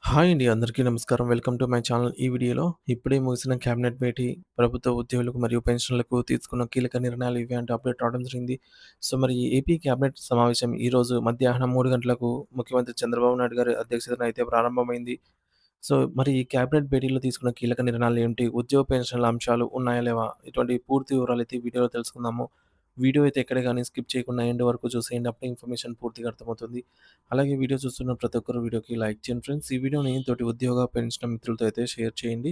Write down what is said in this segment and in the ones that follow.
Hi అండి. అందరికీ నమస్కారం. Welcome to my channel. ఈ వీడియోలో ఇప్పుడే ముగిసిన కేబినెట్ భేటీ, ప్రభుత్వ ఉద్యోగులకు మరియు పెన్షన్‌లకు తీసుకున్న కీలక నిర్ణయాలు ఇవి అంటూ అప్డేట్ రావడం జరిగింది. సో, మరి ఏపీ కేబినెట్ సమావేశం ఈరోజు మధ్యాహ్నం 3 గంటలకు ముఖ్యమంత్రి చంద్రబాబు నాయుడు గారి అధ్యక్షతన అయితే ప్రారంభమైంది. సో, మరి ఈ కేబినెట్ భేటీలో తీసుకున్న కీలక నిర్ణయాలు ఏంటి? ఉద్యోగ పెన్షన్‌ల అంశాలు ఉన్నాయా? లేవా? ఇటువంటి పూర్తి వివరాలైతే ఈ వీడియోలో తెలుసుకుందాము. వీడియో అయితే ఎక్కడ గాని స్కిప్ చేయకుండా ఎండ్ వరకు చూసేయండి. అప్పుడే ఇన్ఫర్మేషన్ పూర్తిగా అర్థమవుతుంది. అలాగే వీడియో చూస్తున్న ప్రతి ఒక్కరు వీడియోకి లైక్ చేయండి ఫ్రెండ్స్. ఈ వీడియోని తోటి ఉద్యోగ, పెన్షన్ మిత్రులతో అయితే షేర్ చేయండి.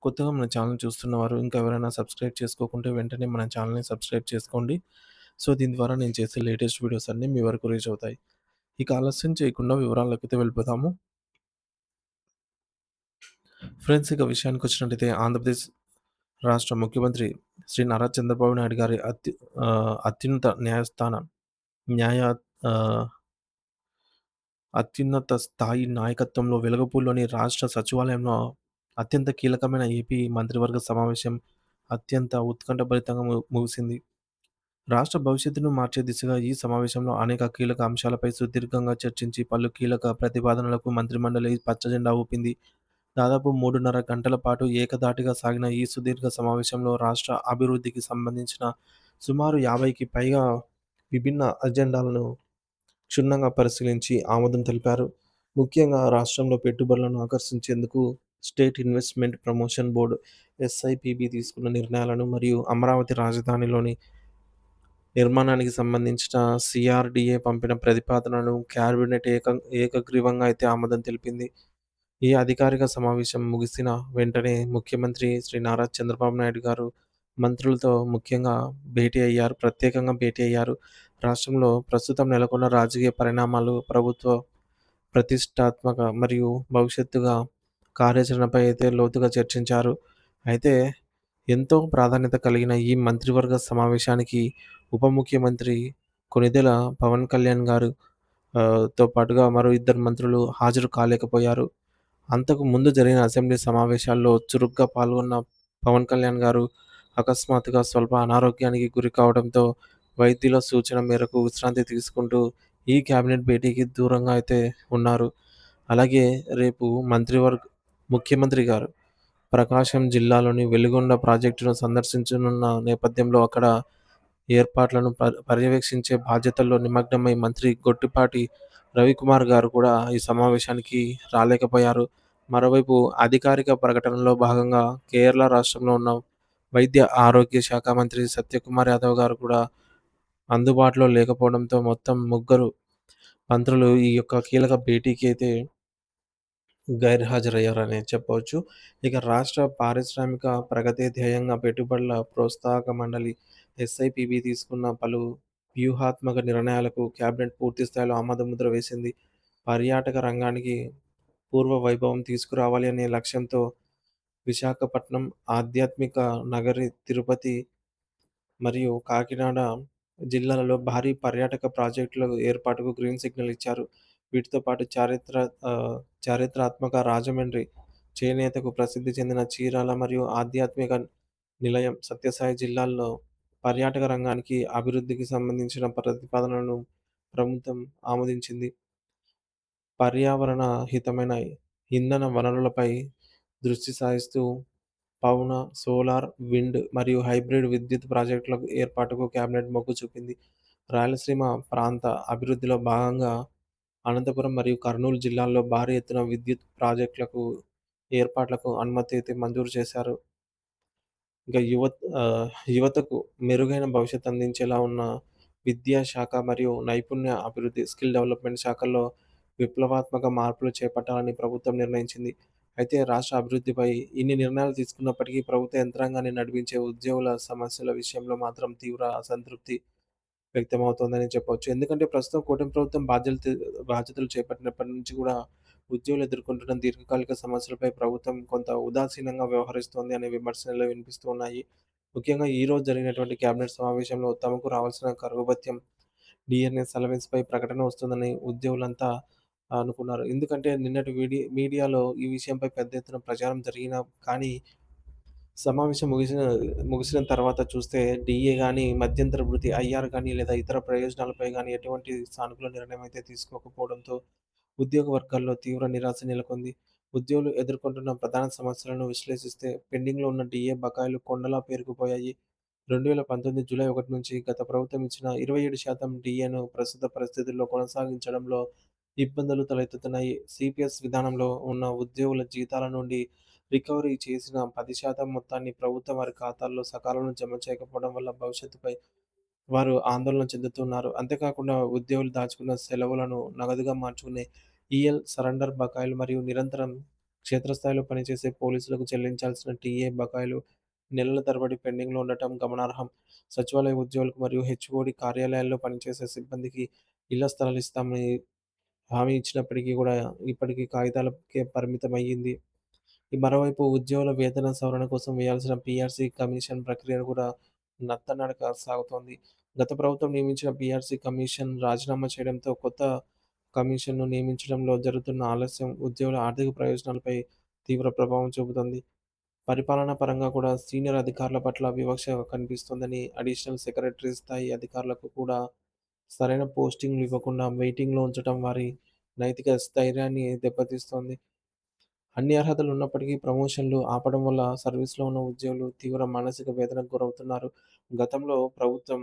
కొత్తగా మన ఛానల్ చూస్తున్నవారు ఇంకా ఎవరైనా సబ్స్క్రైబ్ చేసుకోకుంటే వెంటనే మన ఛానల్‌ని సబ్స్క్రైబ్ చేసుకోండి. సో, దీని ద్వారా నేను చేసే లేటెస్ట్ వీడియోస్ అన్నీ మీ వరకు రీచ్ అవుతాయి. ఇక ఆలస్యం చేయకుండా వివరాల్లోకైతే వెళ్ళిపోదాము. ఫ్రెండ్స్, ఇక విషయానికొచ్చినట్టయితే ఆంధ్రప్రదేశ్ రాష్ట్ర ముఖ్యమంత్రి శ్రీ నారా చంద్రబాబు నాయుడు గారి అత్యున్నత న్యాయస్థానం న్యాయ ఆహ్, అత్యున్నత స్థాయి నాయకత్వంలో వెలగపూడిలోని రాష్ట్ర సచివాలయంలో అత్యంత కీలకమైన ఏపీ మంత్రివర్గ సమావేశం అత్యంత ఉత్కంఠభరితంగా ముగిసింది. రాష్ట్ర భవిష్యత్తును మార్చే దిశగా ఈ సమావేశంలో అనేక కీలక అంశాలపై సుదీర్ఘంగా చర్చించి పలు కీలక ప్రతిపాదనలకు మంత్రిమండలి పచ్చజెండా ఊపింది. దాదాపు 3:30 గంటల పాటు ఏకధాటిగా సాగిన ఈ సుదీర్ఘ సమావేశంలో రాష్ట్ర అభివృద్ధికి సంబంధించిన సుమారు 50కి పైగా విభిన్న అజెండాలను క్షుణ్ణంగా పరిశీలించి ఆమోదం తెలిపారు. ముఖ్యంగా రాష్ట్రంలో పెట్టుబడులను ఆకర్షించేందుకు state investment promotion board SIPB తీసుకున్న నిర్ణయాలను మరియు అమరావతి రాజధానిలోని నిర్మాణానికి సంబంధించిన సిఆర్‌డిఏ పంపిన ప్రతిపాదనను క్యాబినెట్ ఏకగ్రీవంగా అయితే ఆమోదం తెలిపింది. ఈ అధికారిక సమావేశం ముగిసిన వెంటనే ముఖ్యమంత్రి శ్రీ నారా చంద్రబాబు నాయుడు గారు మంత్రులతో ప్రత్యేకంగా భేటీ అయ్యారు. రాష్ట్రంలో ప్రస్తుతం నెలకొన్న రాజకీయ పరిణామాలు, ప్రభుత్వ ప్రతిష్టాత్మక మరియు భవిష్యత్తుగా కార్యాచరణపై అయితే లోతుగా చర్చించారు. అయితే ఎంతో ప్రాధాన్యత కలిగిన ఈ మంత్రివర్గ సమావేశానికి ఉప ముఖ్యమంత్రి కొణిదెల పవన్ కళ్యాణ్ గారు తో పాటుగా మరో ఇద్దరు మంత్రులు హాజరు కాలేకపోయారు. అంతకు ముందు జరిగిన అసెంబ్లీ సమావేశాల్లో చురుగ్గా పాల్గొన్న పవన్ కళ్యాణ్ గారు అకస్మాత్తుగా స్వల్ప అనారోగ్యానికి గురి కావడంతో వైద్యుల సూచన మేరకు విశ్రాంతి తీసుకుంటూ ఈ కేబినెట్ భేటీకి దూరంగా అయితే ఉన్నారు. అలాగే రేపు ముఖ్యమంత్రి గారు ప్రకాశం జిల్లాలోని వెలిగొండ ప్రాజెక్టును సందర్శించనున్న నేపథ్యంలో అక్కడ ఏర్పాట్లను పర్యవేక్షించే బాధ్యతల్లో నిమగ్నమై మంత్రి గొట్టిపాటి రవికుమార్ గారు కూడా ఈ సమావేశానికి రాలేకపోయారు. మరోవైపు అధికారిక ప్రకటనలో భాగంగా కేరళ రాష్ట్రంలో ఉన్న వైద్య ఆరోగ్య శాఖ మంత్రి సత్యకుమార్ యాదవ్ గారు కూడా అందుబాటులో లేకపోవడంతో మొత్తం ముగ్గురు మంత్రులు ఈ యొక్క కీలక భేటీకి అయితే గైర్హాజరయ్యారనే చెప్పవచ్చు. ఇక రాష్ట్ర పారిశ్రామిక ప్రగతే ధ్యేయంగా పెట్టుబడుల ప్రోత్సాహక మండలి ఎస్ఐపిబి తీసుకున్న పలు వ్యూహాత్మక నిర్ణయాలకు కేబినెట్ పూర్తి స్థాయిలో ఆమోదముద్ర వేసింది. పర్యాటక రంగానికి పూర్వ వైభవం తీసుకురావాలి అనే లక్ష్యంతో విశాఖపట్నం, ఆధ్యాత్మిక నగరి తిరుపతి మరియు కాకినాడ జిల్లాలలో భారీ పర్యాటక ప్రాజెక్టుల ఏర్పాటుకు గ్రీన్ సిగ్నల్ ఇచ్చారు. వీటితో పాటు చారిత్రాత్మక రాజమండ్రి, చేనేతకు ప్రసిద్ధి చెందిన చీరాల మరియు ఆధ్యాత్మిక నిలయం సత్యసాయి జిల్లాల్లో పర్యాటక రంగానికి అభివృద్ధికి సంబంధించిన ప్రతిపాదనలను ప్రభుత్వం ఆమోదించింది. పర్యావరణ హితమైన ఇంధన వనరులపై దృష్టి సారిస్తూ పవన, సోలార్, విండ్ మరియు హైబ్రిడ్ విద్యుత్ ప్రాజెక్టుల ఏర్పాటుకు కేబినెట్ మొగ్గు చూపింది. రాయలసీమ ప్రాంత అభివృద్ధిలో భాగంగా అనంతపురం మరియు కర్నూలు జిల్లాల్లో భారీ ఎత్తున విద్యుత్ ఏర్పాట్లకు అనుమతి అయితే మంజూరు చేశారు. ఇంకా యువతకు మెరుగైన భవిష్యత్తు అందించేలా ఉన్న విద్యాశాఖ మరియు నైపుణ్య అభివృద్ధి స్కిల్ డెవలప్‌మెంట్ శాఖల్లో విప్లవాత్మక మార్పులు చేపట్టాలని ప్రభుత్వం నిర్ణయించింది. అయితే రాష్ట్ర అభివృద్ధిపై ఇన్ని నిర్ణయాలు తీసుకున్నప్పటికీ ప్రభుత్వ యంత్రాంగాన్ని నడిపించే ఉద్యోగుల సమస్యల విషయంలో మాత్రం తీవ్ర అసంతృప్తి వ్యక్తమవుతోందని చెప్పొచ్చు. ఎందుకంటే ప్రస్తుతం కూటమి ప్రభుత్వం బాధ్యతలు చేపట్టినప్పటి నుంచి కూడా ఉద్యోగులు ఎదుర్కొంటున్న దీర్ఘకాలిక సమస్యలపై ప్రభుత్వం కొంత ఉదాసీనంగా వ్యవహరిస్తోంది అనే విమర్శలు వినిపిస్తూ ఉన్నాయి. ముఖ్యంగా ఈరోజు జరిగినటువంటి కేబినెట్ సమావేశంలో తమకు రావాల్సిన కరువు భత్యం, డీఎన్ఎస్ అలవెన్స్‌పై ప్రకటన వస్తుందని ఉద్యోగులంతా అనుకున్నారు. ఎందుకంటే నిన్నటి మీడియాలో ఈ విషయంపై పెద్ద ఎత్తున ప్రచారం జరిగినా కానీ సమావేశం ముగిసిన తర్వాత చూస్తే డీఏ గాని, మధ్యంతర భృతి, ఐఆర్ గాని లేదా ఇతర ప్రయోజనాలపై గాని ఎటువంటి సానుకూల నిర్ణయం అయితే తీసుకోకపోవడంతో ఉద్యోగ వర్గాల్లో తీవ్ర నిరాశ నెలకొంది. ఉద్యోగులు ఎదుర్కొంటున్న ప్రధాన సమస్యలను విశ్లేషిస్తే పెండింగ్‌లో ఉన్న డీఏ బకాయిలు కొండలా పేరుకుపోయాయి. 2019 జూలై 1 నుంచి గత ప్రభుత్వం ఇచ్చిన 27% డీఏను ప్రస్తుత పరిస్థితుల్లో కొనసాగించడంలో ఇబ్బందులు తలెత్తుతున్నాయి. సిపిఎస్ విధానంలో ఉన్న ఉద్యోగుల జీతాల నుండి రికవరీ చేసిన 10% మొత్తాన్ని ప్రభుత్వం వారి ఖాతాల్లో సకాలంలో జమ చేయకపోవడం వల్ల భవిష్యత్తుపై వారు ఆందోళన చెందుతున్నారు. అంతేకాకుండా ఉద్యోగులు దాచుకున్న సెలవులను నగదుగా మార్చుకునే సరెండర్ బకాయిలు మరియు నిరంతరం క్షేత్రస్థాయిలో పనిచేసే పోలీసులకు చెల్లించాల్సిన టీఏ బకాయిలు నెలల తరబడి పెండింగ్‌లో ఉండటం గమనార్హం. సచివాలయ ఉద్యోగులకు మరియు హెచ్ఓడి కార్యాలయాల్లో పనిచేసే సిబ్బందికి ఇళ్ల స్థలాలు ఇస్తామని హామీ ఇచ్చినప్పటికీ కూడా ఇప్పటికీ కాగితాలకే పరిమితమయ్యింది. మరోవైపు ఉద్యోగుల వేతన సవరణ కోసం వేయాల్సిన పీఆర్సీ కమిషన్ ప్రక్రియ కూడా నత్తనడక సాగుతోంది. గత ప్రభుత్వం నియమించిన పీఆర్సీ కమిషన్ రాజీనామా చేయడంతో కొత్త కమిషన్‌ను నియమించడంలో జరుగుతున్న ఆలస్యం ఉద్యోగుల ఆర్థిక ప్రయోజనాలపై తీవ్ర ప్రభావం చూపుతోంది. పరిపాలనా పరంగా కూడా సీనియర్ అధికారుల పట్ల వివక్ష కనిపిస్తోందని అడిషనల్ సెక్రటరీ స్థాయి అధికారులకు కూడా సరైన పోస్టింగ్‌లు ఇవ్వకుండా వెయిటింగ్‌లో ఉంచడం వారి నైతిక స్థైర్యాన్ని దెబ్బతీస్తోంది. అన్ని అర్హతలు ఉన్నప్పటికీ ప్రమోషన్‌లు ఆపడం వల్ల సర్వీస్‌లో ఉన్న ఉద్యోగులు తీవ్ర మానసిక వేదనకు గురవుతున్నారు. గతంలో ప్రభుత్వం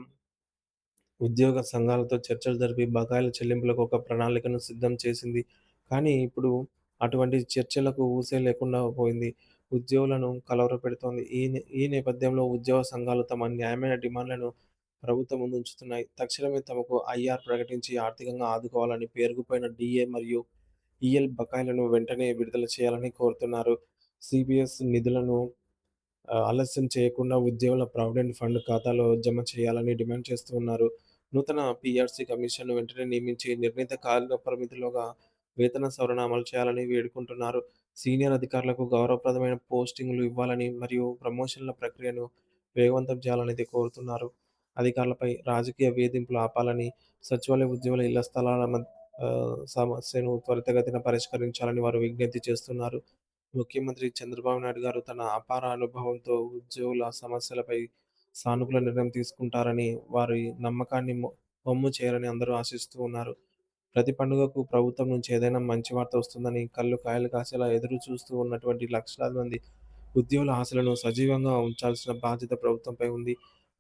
ఉద్యోగ సంఘాలతో చర్చలు జరిపి బకాయిల చెల్లింపులకు ఒక ప్రణాళికను సిద్ధం చేసింది. కానీ ఇప్పుడు అటువంటి చర్చలకు ఊసే లేకుండా పోయింది. ఉద్యోగులను కలవరపెడుతోంది. ఈ నేపథ్యంలో ఉద్యోగ సంఘాలు తమ న్యాయమైన డిమాండ్‌లను ప్రభుత్వం ముందు ఉంచుతున్నాయి. తక్షణమే తమకు ఐఆర్ ప్రకటించి ఆర్థికంగా ఆదుకోవాలని, పేరుకుపోయిన డీఏ మరియు బకాయిలను వెంటనే విడుదల చేయాలని కోరుతున్నారు. సిపిఎస్ నిధులను ఆలస్యం చేయకుండా ఉద్యోగుల ప్రావిడెంట్ ఫండ్ ఖాతాలో జమ చేయాలని డిమాండ్ చేస్తూ ఉన్నారు. నూతన పీఆర్సీ కమిషన్‌ను వెంటనే నియమించి నిర్ణీత కాల పరిమితిలోగా వేతన సవరణ అమలు చేయాలని వేడుకుంటున్నారు. సీనియర్ అధికారులకు గౌరవప్రదమైన పోస్టింగ్‌లు ఇవ్వాలని మరియు ప్రమోషన్‌ల ప్రక్రియను వేగవంతం చేయాలనైతే కోరుతున్నారు. అధికారులపై రాజకీయ వేధింపులు ఆపాలని, సచివాలయ ఉద్యోగుల ఇళ్ల స్థలాల సమస్యను త్వరితగతిన పరిష్కరించాలని వారు విజ్ఞప్తి చేస్తున్నారు. ముఖ్యమంత్రి చంద్రబాబు నాయుడు గారు తన అపార అనుభవంతో ఉద్యోగుల సమస్యలపై సానుకూల నిర్ణయం తీసుకుంటారని, వారి నమ్మకాన్ని వమ్ము చేయరని అందరూ ఆశిస్తూ ఉన్నారు. ప్రతి పండుగకు ప్రభుత్వం నుంచి ఏదైనా మంచి వార్త వస్తుందని కళ్ళు కాయలు కాసేలా ఎదురు చూస్తూ ఉన్నటువంటి లక్షలాది మంది ఉద్యోగుల ఆశలను సజీవంగా ఉంచాల్సిన బాధ్యత ప్రభుత్వంపై ఉంది.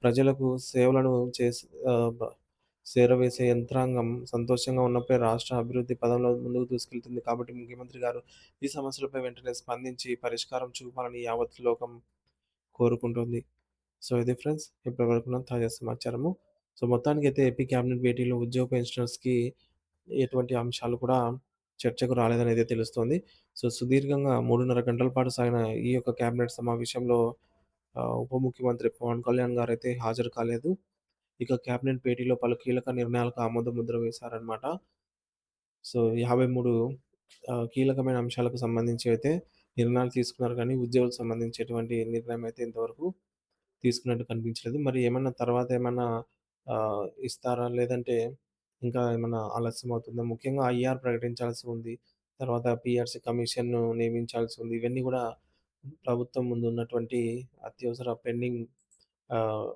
ప్రజలకు సేవలను చేరవేసే యంత్రాంగం సంతోషంగా ఉన్నప్పుడే రాష్ట్ర అభివృద్ధి పదంలో ముందుకు దూసుకెళ్తుంది. కాబట్టి ముఖ్యమంత్రి గారు ఈ సమస్యలపై వెంటనే స్పందించి పరిష్కారం చూపాలని యావత్ లోకం కోరుకుంటుంది. సో, ఇది ఫ్రెండ్స్ ఇప్పటివరకున్న తాజా సమాచారము. సో, మొత్తానికైతే ఏపీ క్యాబినెట్ భేటీలో ఉద్యోగ పెన్షనర్స్‌కి ఎటువంటి అంశాలు కూడా చర్చకు రాలేదనైతే తెలుస్తోంది. సో, సుదీర్ఘంగా 3:30 గంటల పాటు సాగిన ఈ యొక్క క్యాబినెట్ సమావేశంలో ఉప ముఖ్యమంత్రి పవన్ కళ్యాణ్ గారైతే హాజరు కాలేదు. ఇక క్యాబినెట్ భేటీలో పలు కీలక నిర్ణయాలకు ఆమోద ముద్ర వేశారనమాట. సో, 53 కీలకమైన అంశాలకు సంబంధించి అయితే నిర్ణయాలు తీసుకున్నారు కానీ, ఉద్యోగులకు సంబంధించి ఎటువంటి నిర్ణయం అయితే ఇంతవరకు తీసుకున్నట్టు కనిపించలేదు. మరి ఏమన్నా తర్వాత ఏమన్నా ఇస్తారా? లేదంటే ఇంకా ఏమన్నా ఆలస్యం అవుతుందా? ముఖ్యంగా ఐఆర్ ప్రకటించాల్సి ఉంది. తర్వాత పీఆర్సీ కమిషన్‌ను నియమించాల్సి ఉంది. ఇవన్నీ గూడా ప్రభుత్వం ముందు ఉన్నటువంటి అత్యవసర పెండింగ్ ఆహ్,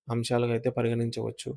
అంశాలుగా అయితే పరిగణించవచ్చు.